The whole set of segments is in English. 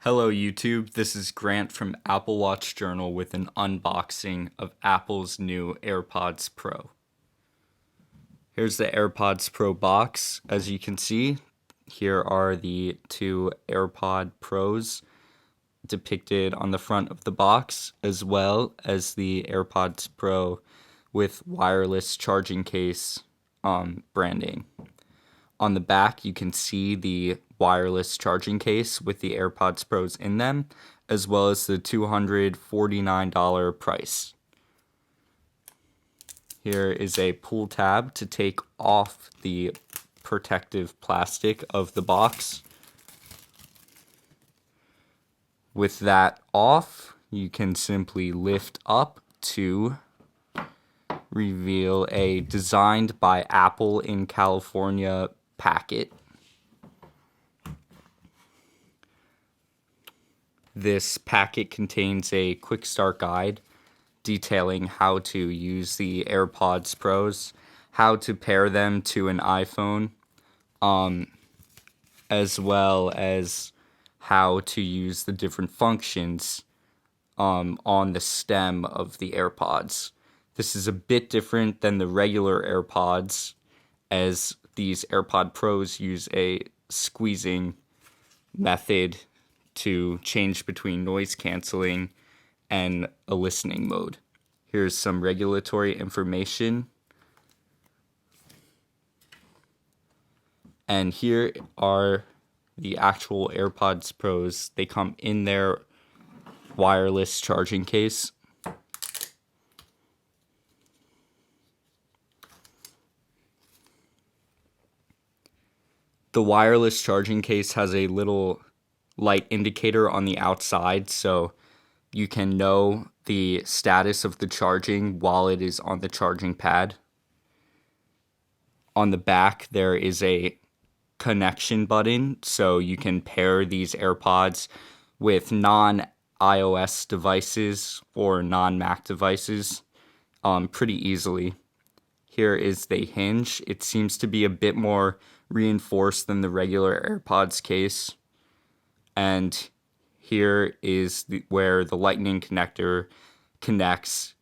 Hello YouTube, this is Grant from Apple Watch Journal with an unboxing of Apple's new AirPods Pro. Here's the AirPods Pro box. As you can see, here are the two AirPod Pros depicted on the front of the box, as well as the AirPods Pro with wireless charging case branding. On the back, you can see the wireless charging case with the AirPods Pros in them, as well as the $249 price. Here is a pull tab to take off the protective plastic of the box. With that off, you can simply lift up to reveal a designed by Apple in California packet. This packet contains a quick start guide detailing how to use the AirPods Pros, how to pair them to an iPhone, as well as how to use the different functions on the stem of the AirPods. This is a bit different than the regular AirPods, as these AirPod Pros use a squeezing method to change between noise canceling and a listening mode. Here's some regulatory information. And here are the actual AirPods Pros. They come in their wireless charging case. The wireless charging case has a little light indicator on the outside, so you can know the status of the charging while it is on the charging pad. On the back, there is a connection button, so you can pair these AirPods with non-iOS devices or non-Mac devices pretty easily. Here is the hinge. It seems to be a bit more reinforced than the regular AirPods case. And here is where the lightning connector connects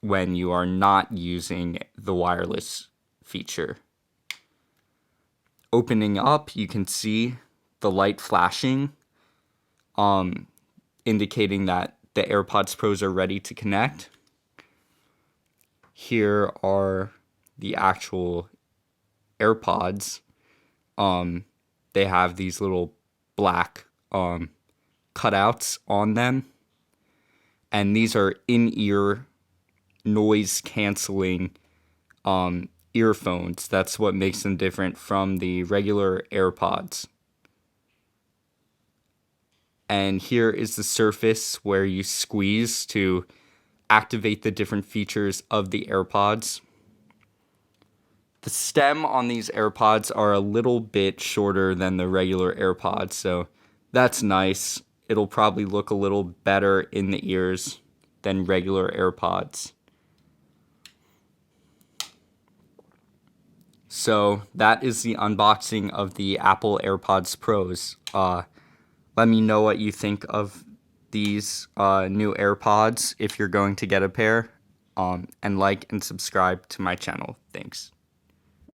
when you are not using the wireless feature. Opening up, you can see the light flashing, indicating that the AirPods Pros are ready to connect. Here are the actual AirPods. They have these little black cutouts on them, and these are in-ear noise canceling earphones. That's what makes them different from the regular AirPods. And here is the surface where you squeeze to activate the different features of the AirPods. The stem on these AirPods are a little bit shorter than the regular AirPods, so that's nice. It'll probably look a little better in the ears than regular AirPods. So that is the unboxing of the Apple AirPods Pros. Let me know what you think of these new AirPods if you're going to get a pair. And like and subscribe to my channel. Thanks.